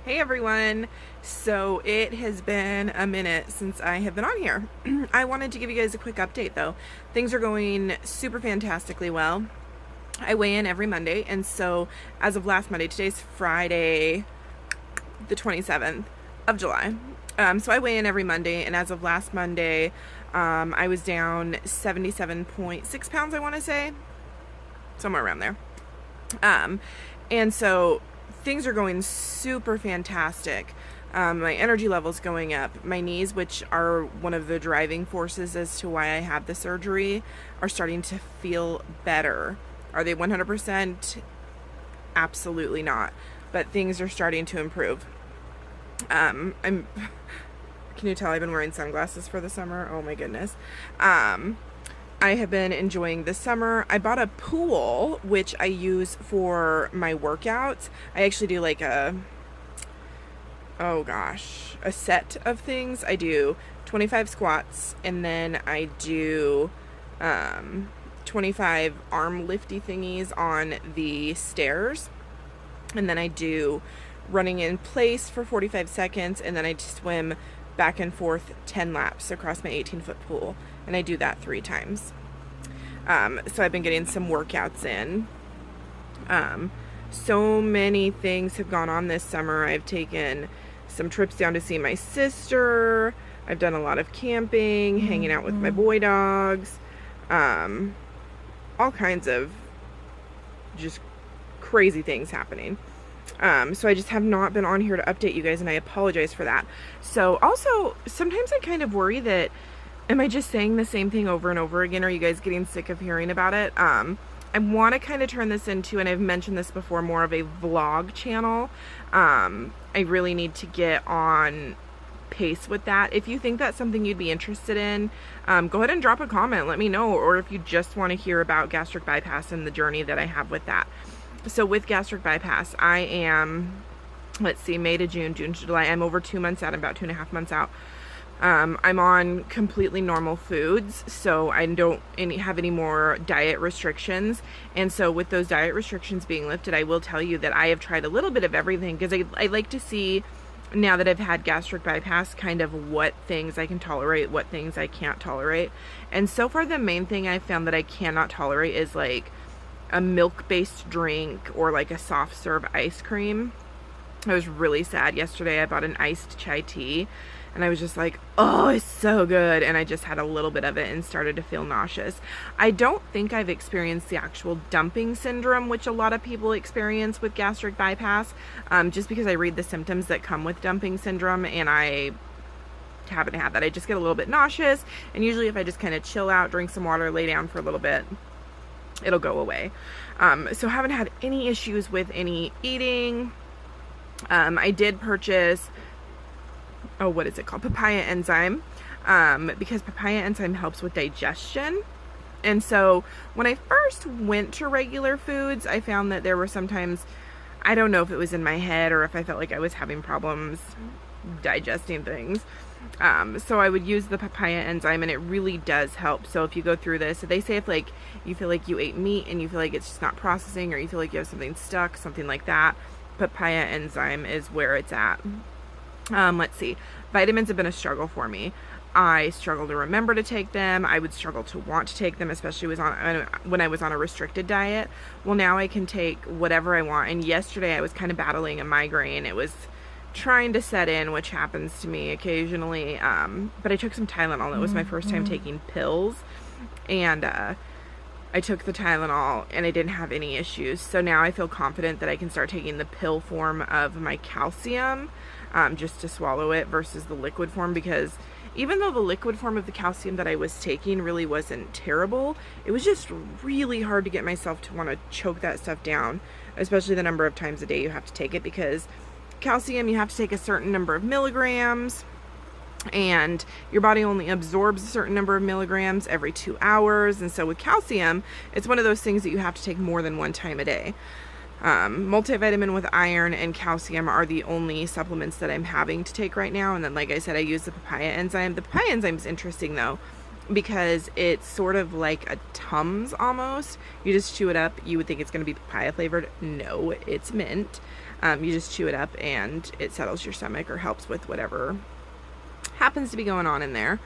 Hey everyone! So it has been a minute since I have been on here. I wanted to give you guys a quick update though. Things are going super fantastically well. I weigh in every Monday, and so as of last Monday, today's Friday, the 27th of July. So I weigh in every Monday, and as of last Monday, I was down 77.6 pounds, I want to say. Somewhere around there. And so things are going super fantastic. My energy level's going up. My knees, which are one of the driving forces as to why I had the surgery, are starting to feel better. Are they 100%? Absolutely not. But things are starting to improve. Can you tell I've been wearing sunglasses for the summer? Oh my goodness. I have been enjoying the summer. I bought a pool, which I use for my workouts. I actually do like a set of things. I do 25 squats, and then I do 25 arm lifty thingies on the stairs. And then I do running in place for 45 seconds, and then I swim back and forth 10 laps across my 18-foot pool. And I do that 3 times. So I've been getting some workouts in. So many things have gone on this summer. I've taken some trips down to see my sister. I've done a lot of camping, hanging out with my boy dogs. All kinds of just crazy things happening. So I just have not been on here to update you guys, and I apologize for that. So also, sometimes I kind of worry that, am I just saying the same thing over and over again? Are you guys getting sick of hearing about it? I want to kind of turn this into, and I've mentioned this before, more of a vlog channel. I really need to get on pace with that. If you think that's something you'd be interested in, go ahead and drop a comment. Let me know. Or if you just want to hear about gastric bypass and the journey that I have with that. So with gastric bypass, I am, let's see, May to June, June to July. I'm over 2 months out. I'm about 2.5 months out. I'm on completely normal foods, so I don't have any more diet restrictions. And so with those diet restrictions being lifted, I will tell you that I have tried a little bit of everything, because I like to see, now that I've had gastric bypass, kind of what things I can tolerate, what things I can't tolerate. And so far, the main thing I've found that I cannot tolerate is like a milk-based drink or like a soft serve ice cream. I was really sad yesterday. I bought an iced chai tea, and I was just like, oh, it's so good. And I just had a little bit of it and started to feel nauseous. I don't think I've experienced the actual dumping syndrome, which a lot of people experience with gastric bypass, just because I read the symptoms that come with dumping syndrome, and I haven't had that. I just get a little bit nauseous, and usually if I just kind of chill out, drink some water, lay down for a little bit, it'll go away. So haven't had any issues with any eating. I did purchase, what is it called? Papaya enzyme, because papaya enzyme helps with digestion. And so when I first went to regular foods, I found that there were sometimes, I don't know if it was in my head or if I felt like I was having problems digesting things. So I would use the papaya enzyme, and it really does help. So if you go through this, they say if like you feel like you ate meat and you feel like it's just not processing, or you feel like you have something stuck, something like that, papaya enzyme is where it's at. Let's see. Vitamins have been a struggle for me. I struggle to remember to take them. I would struggle to want to take them, especially when I was on a restricted diet. Well, now I can take whatever I want. And yesterday I was kind of battling a migraine. It was trying to set in, which happens to me occasionally. But I took some Tylenol. It was my first time taking pills. And I took the Tylenol, and I didn't have any issues. So now I feel confident that I can start taking the pill form of my calcium, just to swallow it, versus the liquid form, because even though the liquid form of the calcium that I was taking really wasn't terrible, it was just really hard to get myself to want to choke that stuff down, especially the number of times a day you have to take it, because calcium, you have to take a certain number of milligrams, and your body only absorbs a certain number of milligrams every 2 hours. And so with calcium, it's one of those things that you have to take more than one time a day. Multivitamin with iron and calcium are the only supplements that I'm having to take right now. And then, like I said, I use the papaya enzyme. The papaya enzyme is interesting though, because it's sort of like a Tums almost. You just chew it up. You would think it's going to be papaya flavored. No, it's mint. You just chew it up and it settles your stomach or helps with whatever happens to be going on in there.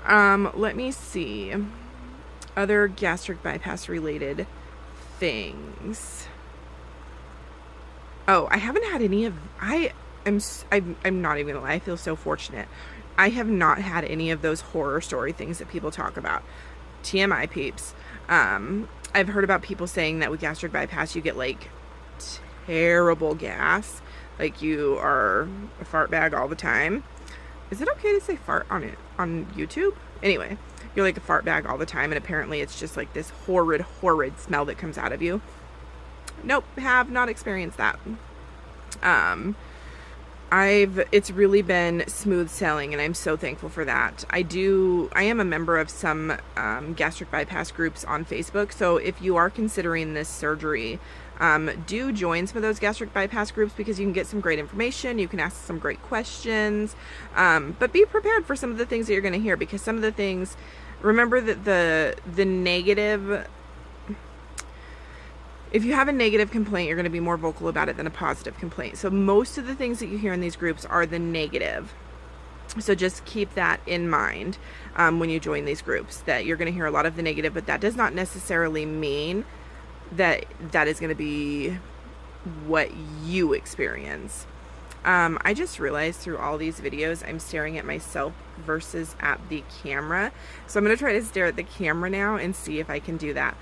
Let me see. Other gastric bypass related things. Oh, I haven't had any of, I'm not even gonna lie, I feel so fortunate. I have not had any of those horror story things that people talk about. TMI, peeps. I've heard about people saying that with gastric bypass you get like terrible gas, like you are a fart bag all the time. Is it okay to say fart on YouTube? Anyway, you're like a fart bag all the time, and apparently it's just like this horrid smell that comes out of you. Nope, have not experienced that. It's really been smooth sailing, and I'm so thankful for that. I am a member of some gastric bypass groups on Facebook, so if you are considering this surgery, do join some of those gastric bypass groups, because you can get some great information, you can ask some great questions, but be prepared for some of the things that you're going to hear, because some of the things, remember that the negative, if you have a negative complaint, you're going to be more vocal about it than a positive complaint. So most of the things that you hear in these groups are the negative. So just keep that in mind when you join these groups, that you're going to hear a lot of the negative, but that does not necessarily mean that that is going to be what you experience. I just realized through all these videos, I'm staring at myself versus at the camera. So I'm going to try to stare at the camera now and see if I can do that.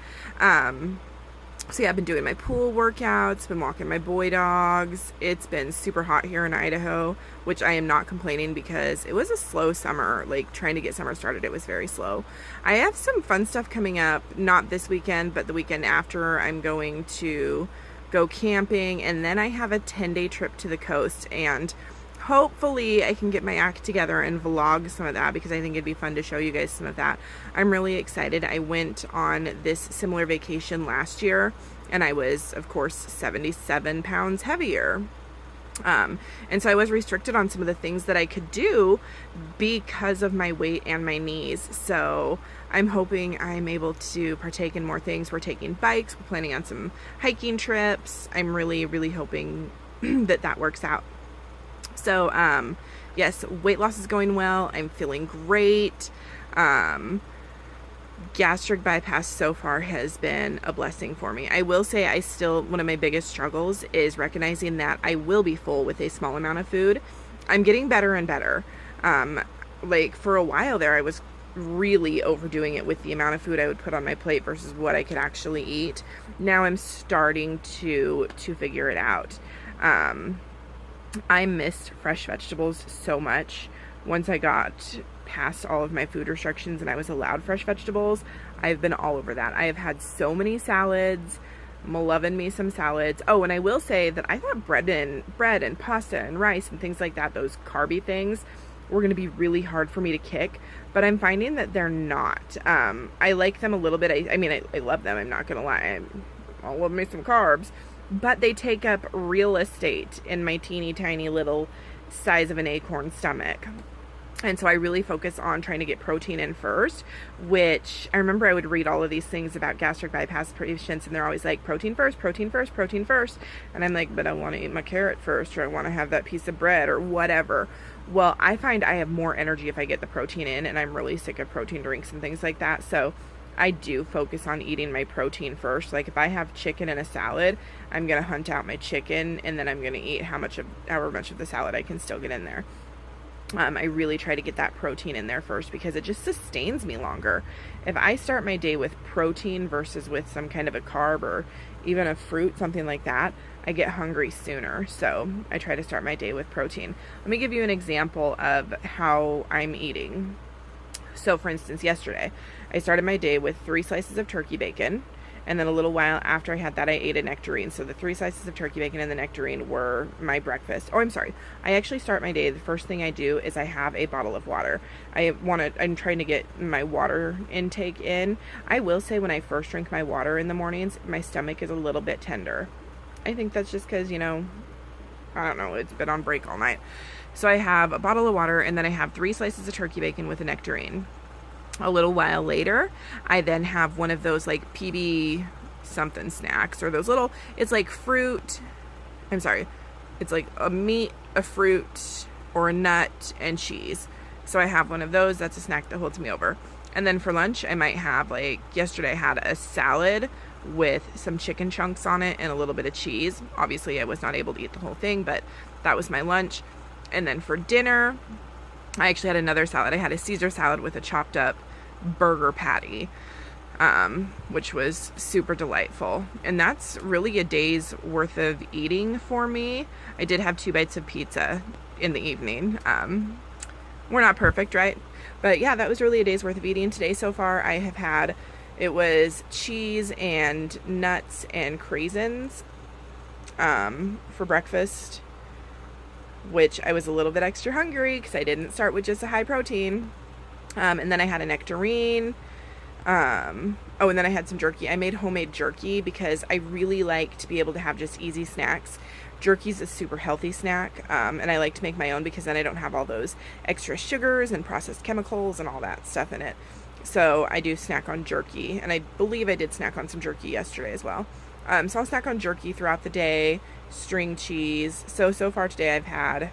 So yeah, I've been doing my pool workouts, been walking my boy dogs. It's been super hot here in Idaho, which I am not complaining, because it was a slow summer. Like, trying to get summer started, it was very slow. I have some fun stuff coming up, not this weekend, but the weekend after. I'm going to go camping, and then I have a 10-day trip to the coast, and hopefully I can get my act together and vlog some of that, because I think it'd be fun to show you guys some of that. I'm really excited. I went on this similar vacation last year, and I was, of course, 77 pounds heavier. And so I was restricted on some of the things that I could do because of my weight and my knees. So I'm hoping I'm able to partake in more things. We're taking bikes, we're planning on some hiking trips. I'm really, really hoping that that works out. So, yes, weight loss is going well. I'm feeling great. Gastric bypass so far has been a blessing for me. I will say one of my biggest struggles is recognizing that I will be full with a small amount of food. I'm getting better and better. Like, for a while there, I was really overdoing it with the amount of food I would put on my plate versus what I could actually eat. Now I'm starting to figure it out. I missed fresh vegetables so much. Once I got past all of my food restrictions and I was allowed fresh vegetables, I've been all over that. I have had so many salads. I'm loving me some salads. Oh, and I will say that I thought bread and pasta and rice and things like that, those carby things, were going to be really hard for me to kick, but I'm finding that they're not. I like them a little bit. I mean, I love them. I'm not going to lie. I'll love me some carbs. But they take up real estate in my teeny tiny little size of an acorn stomach. And so I really focus on trying to get protein in first, which I remember I would read all of these things about gastric bypass patients, and they're always like, protein first, protein first, protein first. And I'm like, but I want to eat my carrot first, or I want to have that piece of bread or whatever. Well, I find I have more energy if I get the protein in, and I'm really sick of protein drinks and things like that. So I do focus on eating my protein first. Like, if I have chicken in a salad, I'm going to hunt out my chicken, and then I'm going to eat however much of the salad I can still get in there. I really try to get that protein in there first, because it just sustains me longer. If I start my day with protein versus with some kind of a carb or even a fruit, something like that, I get hungry sooner. So I try to start my day with protein. Let me give you an example of how I'm eating. So for instance, yesterday, I started my day with 3 slices of turkey bacon, and then a little while after I had that, I ate a nectarine. So the 3 slices of turkey bacon and the nectarine were my breakfast. Oh, I'm sorry. I actually start my day, the first thing I do is I have a bottle of water. I'm trying to get my water intake in. I will say, when I first drink my water in the mornings, my stomach is a little bit tender. I think that's just because, I don't know, it's been on break all night. So I have a bottle of water, and then I have 3 slices of turkey bacon with a nectarine. A little while later, I then have one of those like PB something snacks, or those little, it's like It's like a meat, a fruit, or a nut, and cheese. So I have one of those. That's a snack that holds me over. And then for lunch, I might have, like, yesterday I had a salad with some chicken chunks on it and a little bit of cheese. Obviously, I was not able to eat the whole thing, but that was my lunch. And then for dinner, I actually had another salad. I had a Caesar salad with a chopped up burger patty, which was super delightful. And that's really a day's worth of eating for me. I did have 2 bites of pizza in the evening. We're not perfect, right? But yeah, that was really a day's worth of eating. Today so far I have had, it was cheese and nuts and craisins for breakfast, which I was a little bit extra hungry because I didn't start with just a high protein. And then I had a nectarine. Oh, and then I had some jerky. I made homemade jerky because I really like to be able to have just easy snacks. Jerky's a super healthy snack, and I like to make my own because then I don't have all those extra sugars and processed chemicals and all that stuff in it. So I do snack on jerky, and I believe I did snack on some jerky yesterday as well. So I'll snack on jerky throughout the day, string cheese. So far today I've had